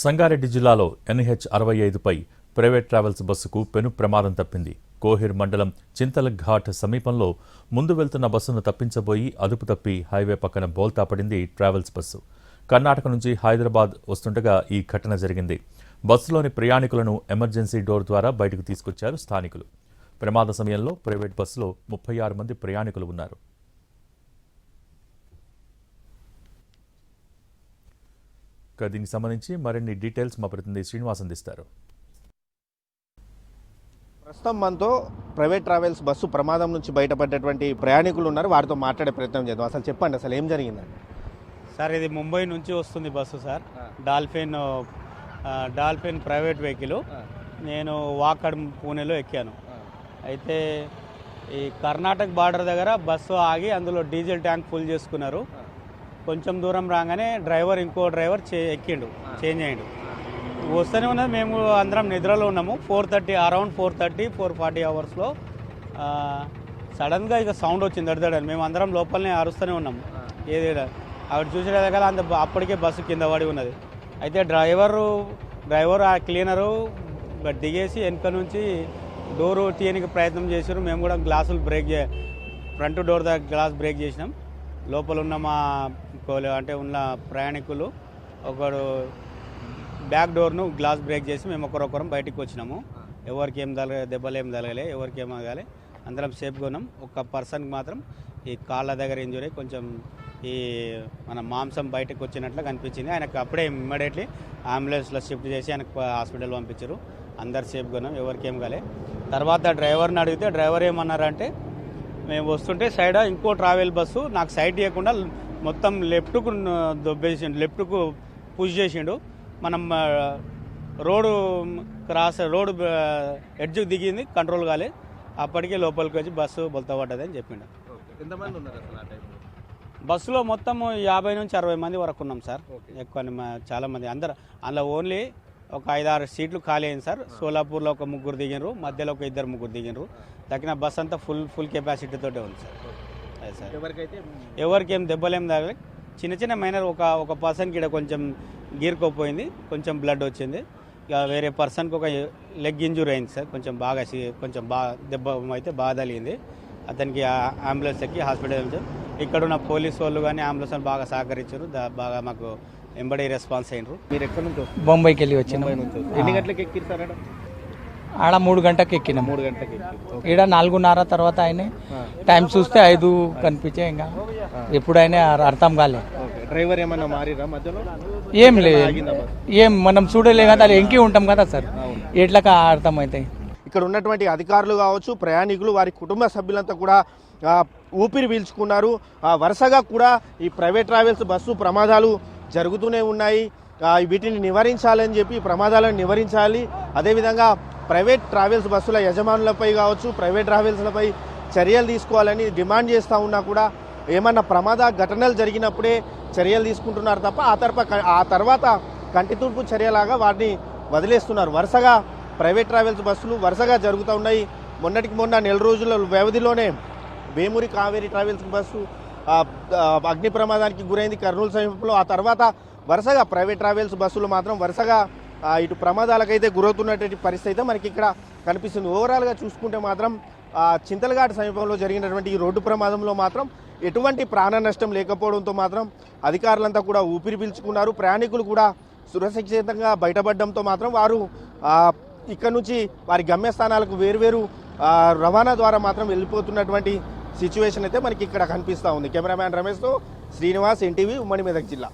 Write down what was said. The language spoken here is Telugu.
సంగారెడ్డి జిల్లాలో NH 65పై ప్రైవేట్ ట్రావెల్స్ బస్సుకు పెను ప్రమాదం తప్పింది. కోహిర్ మండలం చింతలఘాట్ సమీపంలో ముందు వెళ్తున్న బస్సును తప్పించబోయి అదుపు తప్పి హైవే పక్కన బోల్తా పడింది ట్రావెల్స్ బస్సు. కర్ణాటక నుంచి హైదరాబాద్ వస్తుండగా ఈ ఘటన జరిగింది. బస్సులోని ప్రయాణికులను ఎమర్జెన్సీ డోర్ ద్వారా బయటకు తీసుకొచ్చారు స్థానికులు. ప్రమాద సమయంలో ప్రైవేట్ బస్సులో 36 మంది ప్రయాణికులు ఉన్నారు. దీనికి సంబంధించి మరిన్ని డీటెయిల్స్ మా ప్రతినిధి శ్రీనివాస్ అందిస్తారు. ప్రస్తుతం మనతో ప్రైవేట్ ట్రావెల్స్ బస్సు ప్రమాదం నుంచి బయటపడ్డటువంటి ప్రయాణికులు ఉన్నారు. వారితో మాట్లాడే ప్రయత్నం చేద్దాం. అసలు చెప్పండి, అసలు ఏం జరిగిందండి? సార్, ఇది ముంబై నుంచి వస్తుంది bus sir. Dolphin private vehicle. నేను వాకడ్ పూణేలో ఎక్కాను. అయితే ఈ కర్ణాటక బార్డర్ దగ్గర బస్సు ఆగి అందులో డీజిల్ ట్యాంక్ ఫుల్ చేసుకున్నారు. కొంచెం దూరం రాగానే ఇంకో డ్రైవర్ ఎక్కిండు, చేంజ్ అయ్యిండు. వస్తూనే ఉన్నది. మేము అందరం నిద్రలో ఉన్నాము. 4:30 అరౌండ్ 4:40 అవర్స్లో సడన్గా ఇక సౌండ్ వచ్చింది దడదడని. మేము అందరం లోపలనే అరుస్తూనే ఉన్నాము. ఏది అక్కడ చూసే కదా అప్పటికే బస్సు కింద పడి ఉన్నది. అయితే డ్రైవర్ ఆ క్లీనరు దిగేసి వెనుక నుంచి డోరు తీయడానికి ప్రయత్నం చేశారు. మేము కూడా గ్లాసులు ఫ్రంట్ డోర్ దగ్గర గ్లాస్ బ్రేక్ చేసినాం. లోపల ఉన్న ఉన్న ప్రయాణికులు ఒకడు బ్యాక్ డోర్ను గ్లాస్ బ్రేక్ చేసి మేము ఒకరొకరం బయటికి వచ్చినాము. ఎవరికి దెబ్బలు ఏం తగలే, ఎవరికి ఏం తగలే. అందరం సేఫ్గా ఉన్నాం. ఒక పర్సన్కి మాత్రం ఈ కాళ్ళ దగ్గర ఇంజురీ, కొంచెం ఈ మన మాంసం బయటకు వచ్చినట్లు కనిపించింది. ఆయనకు అప్పుడే ఇమ్మీడియట్లీ అంబులెన్స్లో షిఫ్ట్ చేసి ఆయనకు హాస్పిటల్ పంపించారు. అందరు సేఫ్గా ఉన్నాం, ఎవరికి ఏం కాలే. తర్వాత డ్రైవర్ని అడిగితే డ్రైవర్ ఏమన్నారంటే, మేము వస్తుంటే సైడ్ ఇంకో ట్రావెల్ బస్సు నాకు సైడ్ చేయకుండా మొత్తం లెఫ్ట్కు దొబ్బేసిండు, లెఫ్ట్కు పుష్ చేసిండు. మనం రోడ్డు ఎడ్జ్కి దిగింది, కంట్రోల్ కాలే. అప్పటికే లోపలికి వచ్చి బస్సు బొల్తా పడ్డది అని చెప్పిండు. ఎంతమంది ఉన్నారు అసలు ఆ టైంలో? బస్సులో మొత్తం 50 నుంచి 60 మంది వరకు ఉన్నాం సార్. ఎక్కువ చాలామంది. అందులో ఓన్లీ ఒక 5-6 సీట్లు ఖాళీ అయింది సార్. సోలాపూర్లో ఒక 3 దిగినరు, మధ్యలో ఒక 2-3 దిగినరు. తగిన బస్ అంతా ఫుల్ కెపాసిటీతోటే ఉంది సార్. అదే సార్, ఎవరికి ఏం దెబ్బలేం తగలే. చిన్న మైనర్ ఒక పర్సన్కి ఇక్కడ కొంచెం గీరుకోపోయింది, కొంచెం బ్లడ్ వచ్చింది. ఇక వేరే పర్సన్కి ఒక లెగ్ ఇంజూరీ అయింది సార్. కొంచెం బాగా దెబ్బ అయితే బాగా తగిలింది. అతనికి అంబులెన్స్ ఎక్కి హాస్పిటల్ వచ్చారు. ఇక్కడ ఉన్న పోలీసు వాళ్ళు కానీ అంబులెన్స్ వాళ్ళు బాగా సహకరించారు. బాగా మాకు ఎంబడి రెస్పాన్స్ అయినరు. మీరు ఎక్కడి నుంచి? బొంబాయికి వెళ్ళి వచ్చి. ఎన్ని గంటలకు ఎక్కిరు సార్? ఆడ 3 గంటలకు ఎక్కినాం. 3 గంటలకు ఈడ 4:30 తర్వాత ఆయన టైం చూస్తే 5 కనిపించే. ఇంకా ఎప్పుడైనా అర్థం కాలే. డ్రైవర్ ఏమన్నా మారిరా మధ్యలో? ఏం లేదు, ఏం మనం చూడలే కదా, అలా ఎంకి ఉంటాం కదా సార్, ఎట్లా అర్థమవుతాయి. ఇక్కడ ఉన్నటువంటి అధికారులు కావచ్చు, ప్రయాణికులు, వారి కుటుంబ సభ్యులంతా కూడా ఊపిరి పీల్చుకున్నారు. వరుసగా కూడా ఈ ప్రైవేట్ ట్రావెల్స్ బస్సు ప్రమాదాలు జరుగుతూనే ఉన్నాయి. వీటిని నివారించాలని చెప్పి, ప్రమాదాలను నివారించాలి. అదేవిధంగా ప్రైవేట్ ట్రావెల్స్ బస్సుల యజమానులపై కావచ్చు, ప్రైవేట్ ట్రావెల్స్లపై చర్యలు తీసుకోవాలని డిమాండ్ చేస్తూ ఉన్నా కూడా ఏమన్నా ప్రమాద ఘటనలు జరిగినప్పుడే చర్యలు తీసుకుంటున్నారు తప్ప ఆ తర్వాత కంటితుడుపు చర్యలాగా వాటిని వదిలేస్తున్నారు. వరుసగా ప్రైవేట్ ట్రావెల్స్ బస్సులు వరుసగా జరుగుతూ ఉన్నాయి. మొన్నటికి మొన్న 4 రోజుల వ్యవధిలోనే వేమూరి కావేరీ ట్రావెల్స్ బస్సు అగ్ని ప్రమాదానికి గురైంది కర్నూలు సమీపంలో. ఆ తర్వాత వరుసగా ప్రైవేట్ ట్రావెల్స్ బస్సులు మాత్రం వరుసగా ఇటు ప్రమాదాలకైతే గురవుతున్నటువంటి పరిస్థితి అయితే మనకి ఇక్కడ కనిపిస్తుంది. ఓవరాల్గా చూసుకుంటే మాత్రం చింతలఘాట్ సమీపంలో జరిగినటువంటి ఈ రోడ్డు ప్రమాదంలో మాత్రం ఎటువంటి ప్రాణ నష్టం లేకపోవడంతో మాత్రం అధికారులంతా కూడా ఊపిరి పీల్చుకున్నారు. ప్రయాణికులు కూడా సురక్షితంగా బయటపడడంతో మాత్రం వారు ఇక్కడ నుంచి వారి గమ్యస్థానాలకు వేరువేరు రవాణా ద్వారా మాత్రం వెళ్ళిపోతున్నటువంటి సిచ్యువేషన్ అయితే మనకి ఇక్కడ కనిపిస్తూ ఉంది. కెమెరామ్యాన్ రమేష్తో శ్రీనివాస్, NTV, ఉమ్మడి మెదక్ జిల్లా.